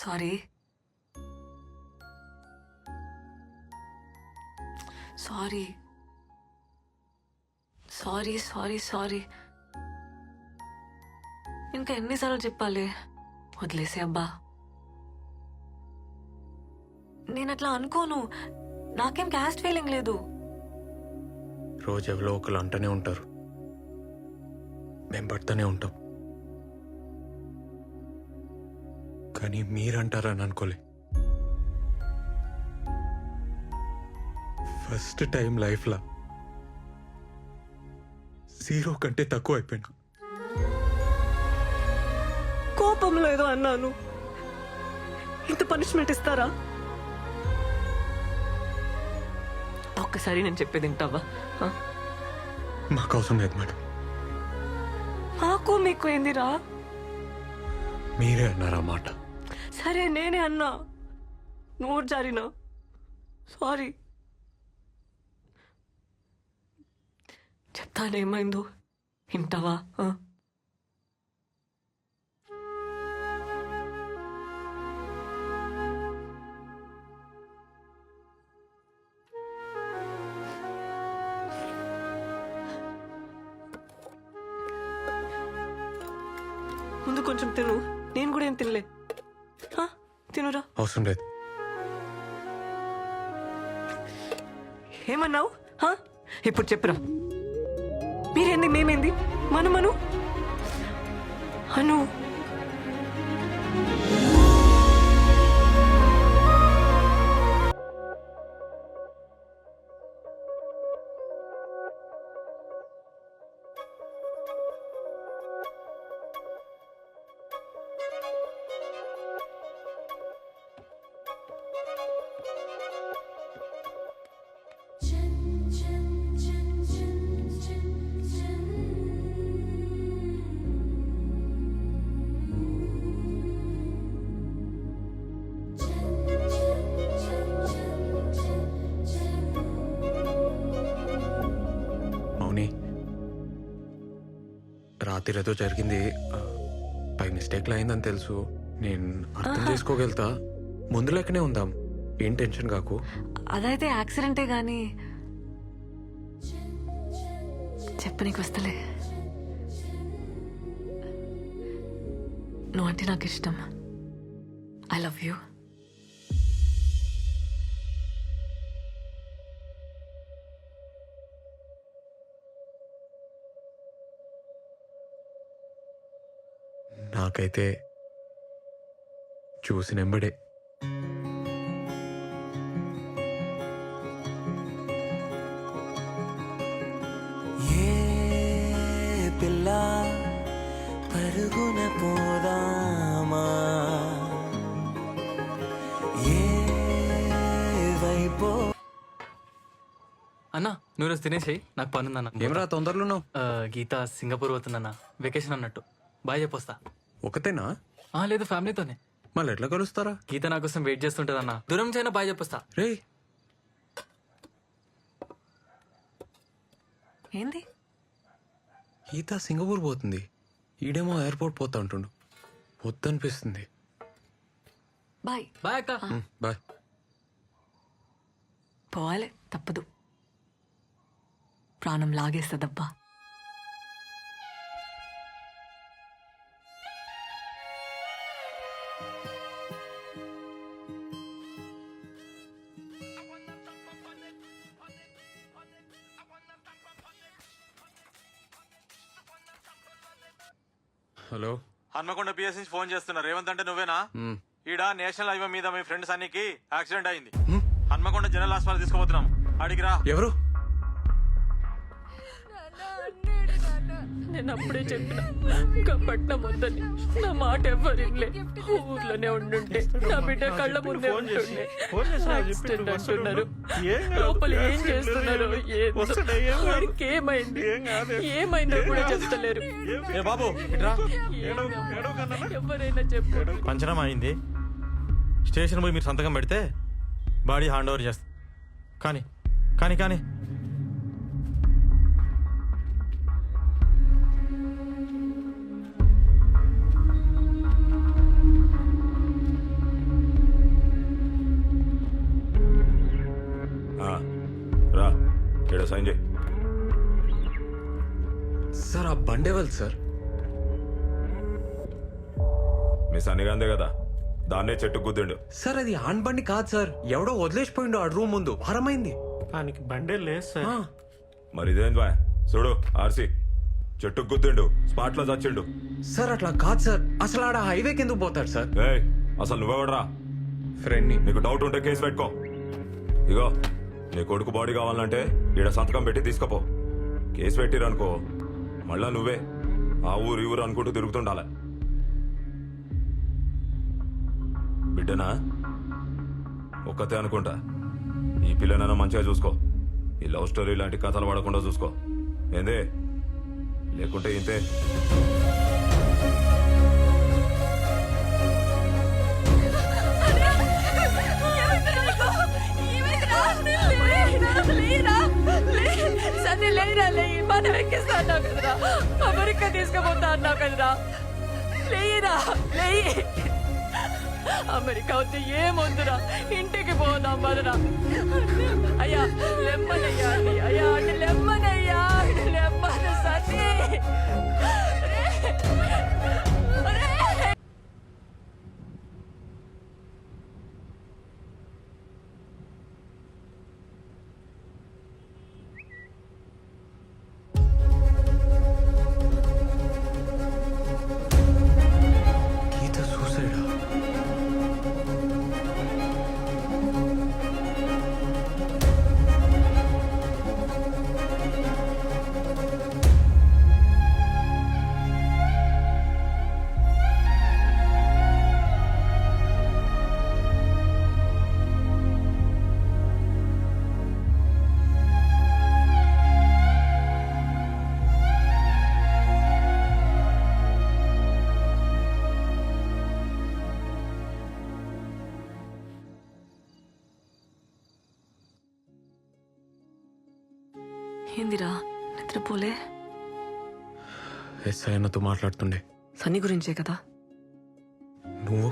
Sorry sorry sorry sorry sorry ఇంకా ఎన్నిసార్లు చెప్పాలి? వదిలేసే అబ్బా. నేను అట్లా అనుకోను. నాకేం క్యాస్ట్ ఫీలింగ్ లేదు. రోజు ఎవరో ఒకరు అంటూనే ఉంటారు, మేము పడుతూనే ఉంటాం. కానీ మీరంటారని అనుకోలే. ఫస్ట్ టైం లైఫ్లో 0 కంటే తక్కువ అయిపోయినా. కోపంలో ఏదో అన్నాను. ఇంత పనిష్మెంట్ ఇస్తారా? ఒక్కసారి నేను చెప్పేది వింటావా? మాకు అవసరం లేదు మేడం. మాకు మీకు ఏందిరా? మీరే అన్నారా మాట. సరే నేనే అన్నా, నోరు జారినా. సారీ. చెప్తానేమైందో వింటావా? ముందు కొంచెం తిను. నేను కూడా ఏం తినలే. తినురా. అవసరం లేదు. ఏమన్నావు? ఇప్పుడు చెప్పురా. మీరేంది మేమేంది? మను అను. రాత్రి ఏదో జరిగింది, బై మిస్టేక్లో అయిందని తెలుసు. నేను అర్థం చేసుకోగలుగుతా. ముందు లెక్కనే ఉందాం, ఏం టెన్షన్ కాకు. అదైతే యాక్సిడెంటే గాని చెప్పనీకి వస్తలే. నువ్వు అంటే నాకు ఇష్టం. I love you. నాకైతే చూసినెంబడే ఏ పిల్ల పరుగున పోదామా, ఏ వైపో. అన్నా నువ్వు రోజు తినేసేయి, నాకు పని ఉందన్న. ఏమరా తొందరలో? గీత సింగపూర్ పోతుందన్న, వెకేషన్ అన్నట్టు. బాయ్ చెప్పొస్తా. ఒకతేనా? లేదు, ఫ్యామిలీతోనే. మళ్ళీ ఎట్లా కలుస్తారా? గీత నా కోసం వెయిట్ చేస్తుంటదన్న. దూరం చైనా బాయ్ చెప్పొస్తా. రే ఏంది? గీత సింగపూర్ పోతుంది, ఈడేమో ఎయిర్పోర్ట్ పోతా అంటుండు. వద్దనిపిస్తుంది. బాయ్. బాయ్ అక్క. బాయ్. పోవాలి, తప్పదు. ప్రాణం లాగేస్తుందబ్బా. హలో, హన్మకొండ పిఎస్ నుంచి ఫోన్ చేస్తున్నా. రేవంత్ అంటే నువ్వేనా? ఈడ నేషనల్ హైవే మీద మీ ఫ్రెండ్ సన్నీకి యాక్సిడెంట్ అయింది. హన్మకొండ జనరల్ హాస్పిటల్ తీసుకుపోతున్నాం. అడిగిరా. ఎవరు? నేను అప్పుడే చెప్పిన ఇంకా పట్నం వద్దని. నా మాట ఎవ్వరు వినలే. ఊర్లోనే ఉండుంటే నా బిడ్డ కళ్ళ ముందే ఉంటుండే. యాక్సిడెంట్ అంటున్నారు. లోపల ఏం చేస్తున్నారు? ఏమైంది? ఏమైందో కూడా చెప్తలేరు. బాబు ఇట్రా. ఎవరైనా చెప్పారు. పంచనామా అయింది. స్టేషన్ పోయి మీరు సంతకం పెడితే బాడీ హ్యాండ్ ఓవర్ చేస్తా. కానీ కానీ కానీ సార్ ఆ బండేవాళ్ళు సార్. మీ సన్నిగాందే కదా, దాన్నే చెట్టు గుద్దిండు. సార్ అది ఆన్ బండి కాదు సార్, ఎవడో వదిలేసిపోయిండు ఆ రూమ్ ముందు, వారమైంది. దానికి బండే లేదు సార్. మరి ఇదేంది బాయ్, చూడు ఆర్సి చెట్టు గుద్దిండు, స్పాట్ లో చచ్చిండు. సార్ అట్లా కాదు సార్, అసలు ఆడ హైవేకి ఎందుకు పోతాడు సార్? ఏయ్ అసలు నువ్వెవడరా? ఫ్రెండ్ ని. నీకు డౌట్ ఉంటే కేసు పెట్టుకో. ఇగో నీ కొడుకు బాడీ కావాలంటే ఈడ సంతకం పెట్టి తీసుకపో. కేసు పెట్టిరనుకో మళ్ళా నువ్వే ఆ ఊరు ఈ ఊరు అనుకుంటూ తిరుగుతుండాల. బిడ్డనా ఒక్కతే అనుకుంటా. ఈ పిల్లనైనా మంచిగా చూసుకో. ఈ లవ్ స్టోరీ లాంటి కథలు పడకుండా చూసుకో. ఏందే లేకుంటే ఇంతే. సరే లేరా, లేయి, మనం ఎక్కిస్తా అన్నావు కదరా, అమెరికా తీసుకుపోతా అన్నావు కదరా, లేయిరా, లేయి. అమెరికా వచ్చి ఏమొద్దురా, ఇంటికి పోదాం బదరా. అయ్యా లెమ్మనయ్యా, అయ్యా అంటే లెమ్మనయ్యా, లెమ్మన సరే. గీత సూసైడా? ఏందిరా నిద్రపోలే? ఎస్ఐ అన్నతో మాట్లాడుతుండే. సన్నీ గురించే కదా. నువ్వు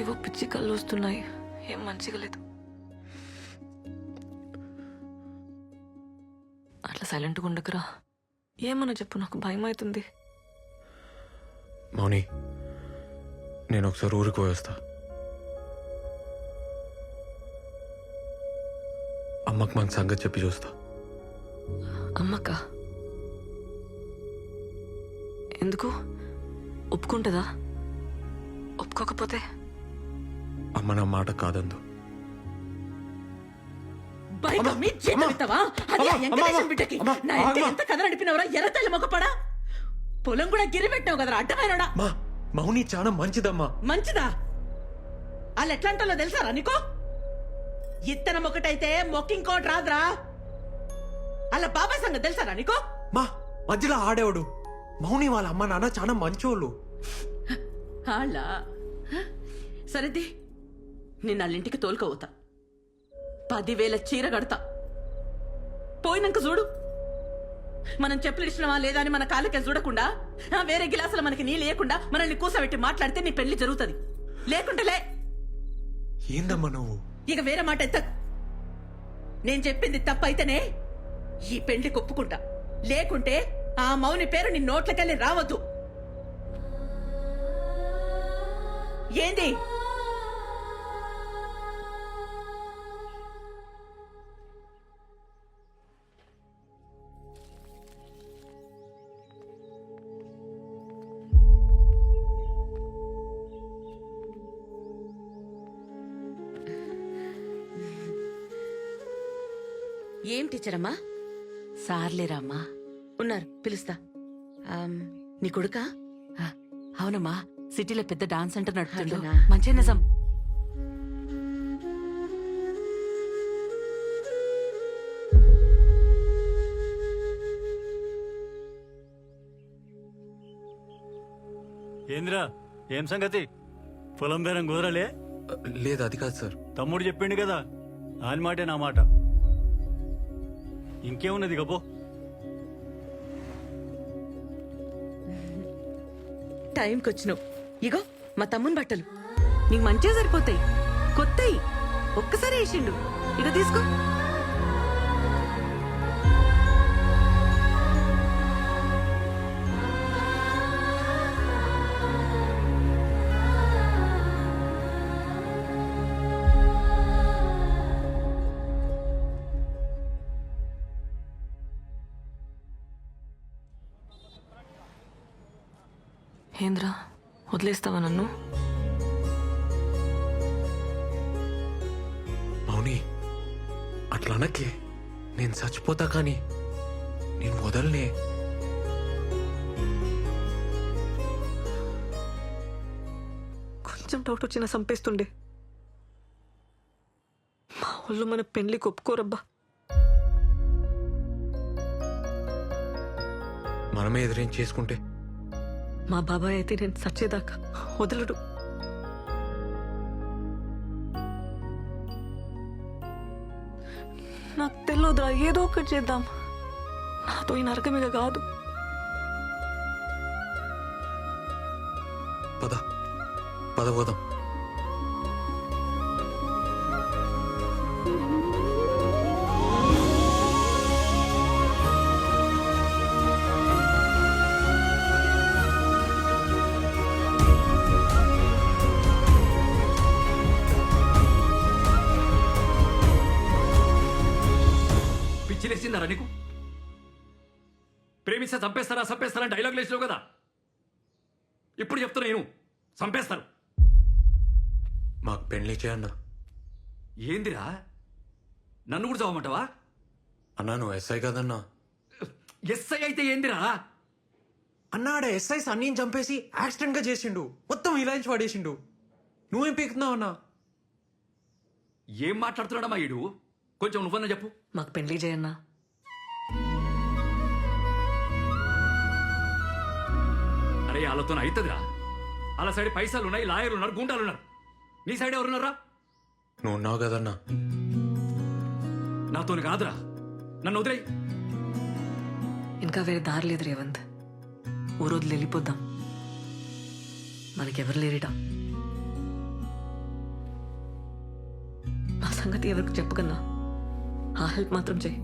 ఏవో పిచ్చి కళ్ళు వస్తున్నాయి, ఏం మంచిగా లేదు. అట్లా సైలెంట్గా ఉండకురా, ఏమన్నా చెప్పు, నాకు భయం అవుతుంది. మౌని, నేను ఒకసారి ఊరికి పోయేస్తా. అమ్మకు మన సంగతి చెప్పి చూస్తా. అమ్మక్క ఎందుకు? ఒప్పుకుంటుందా? ఒప్పుకోకపోతే? అమ్మ నా మాట కాదందు. బైక్ అమ్మి జీతం ఇస్తావా? అది ఆ వెంకటేశం బిడ్డకి. నా ఇంటి ఎంత కథ నడిపినవరా, ఎర్రతల్లి మొక్కపడా. పొలం కూడా గిరి పెట్టావు కదరా, అడ్డమైనడా. మా మౌని చాలా మంచిదమ్మా. మంచిదా? వాళ్ళు ఎట్లాంటో తెలుసారా నీకో? ఇత్తనం ఒకటైతే మొక్కింకోటి రాదురా. అలా బాబాయ్ సంగతి తెలుసారా నీకో? మా మధ్యలో ఆడేవాడు. మౌని వాళ్ళ అమ్మ నాన్న చాలా మంచోళ్ళు. వాళ్ళ సరేది, నేను వాళ్ళింటికి తోలుకోవుతా. 10,000 చీర కడతా. పోయినాక చూడు. మనం చెప్పులు ఇచ్చినవా లేదా అని మన కాళ్ళకే చూడకుండా, వేరే గిలాసులు మనకి నీ లేకుండా మనల్ని కూసబెట్టి మాట్లాడితే నీ పెళ్లి జరుగుతుంది. లేకుంటే లే. ఏందమ్మా నువ్వు? ఇక వేరే మాట ఎత్త. నేను చెప్పింది తప్పైతేనే ఈ పెళ్లి ఒప్పుకుంటా. లేకుంటే ఆ మౌని పేరు నీ నోట్లకెళ్ళి రావద్దు. ఏంది? ఏం టీచర్ అమ్మా? సార్లేరా అమ్మా. ఉన్నారు, పిలుస్తా. నీ కొడుకా? అవునమ్మా, సిటీలో పెద్ద డాన్స్ సెంటర్ నడుపుతుండు. మంచి నిజం. ఏంద్రా, ఏం సంగతి? పొలం బేరం కుదరలే? లేదు, అది కాదు సార్. తమ్ముడు చెప్పిండు కదా, ఆయన మాటే నా మాట. ఇంకేమున్నది గబో. టైంకి వచ్చినావు. ఇగో మా తమ్ముని బట్టలు నీకు మంచిగా సరిపోతాయి. కొత్తయి ఒక్కసారి వేసిండు. ఇక తీసుకో. ఏంద్రా వదిలేస్తావా నన్ను? మౌని అట్లా అనకే. నేను చచ్చిపోతా కానీ నేను వదలనే. కొంచెం డౌట్ వచ్చినా చంపేస్తుండే. మా వాళ్ళు మన పెళ్లికి ఒప్పుకోరబ్బా. మనమే ఎదురేం చేసుకుంటే మా బాబాయ్ అయితే నేను చచ్చేదాకా వదలడు. నాకు తెలియదురా, ఏదో ఒకటి చేద్దాం. నాతో ఈ నరకమిగ కాదు. పద పద పోదాం. పిచ్చిలేసిందారా నీకు? ప్రేమిస్తే చంపేస్తారా డైలాగ్ లేచినావు కదా. ఇప్పుడు చెప్తున్నా నేను, చంపేస్తారు. మాకు పెళ్లి చేయన్నా. ఏందిరా, నన్ను కూడా చదవమంటావా? అన్నా నువ్వు ఎస్ఐ కదన్నా. ఎస్ఐ అయితే ఏందిరా? అన్నాడ ఎస్ఐ సన్నీని చంపేసి యాక్సిడెంట్ గా చేసిండు, మొత్తం ఇలాంటి పడేసిండు. నువ్వేం పీకుతున్నావు అన్నా? ఏం మాట్లాడుతున్నాడమ్మా ఈడు? కొంచెం నువ్వన్నా చెప్పు. మాకు పెళ్లి చేయన్నా. అరే వాళ్ళతో అవుతుందిరా. వాళ్ళ సైడ్ పైసలు ఉన్నాయి, లాయర్లు ఉన్నారు, గుండాలు ఉన్నారు. నీ సైడ్ ఎవరున్నారా? నువ్వు ఉన్నావు కదన్నా. నాతోని కాదురా, నన్ను వదిలేయ్. ఇంకా వేరే దారి లేదు రేవంత్. ఓ రోజులు వెళ్ళిపోద్దాం. మనకెవరు లేరిట. మా సంగతి ఎవరికి చెప్పకన్నా ఆ హెల్ప్ మాత్రం చేయి.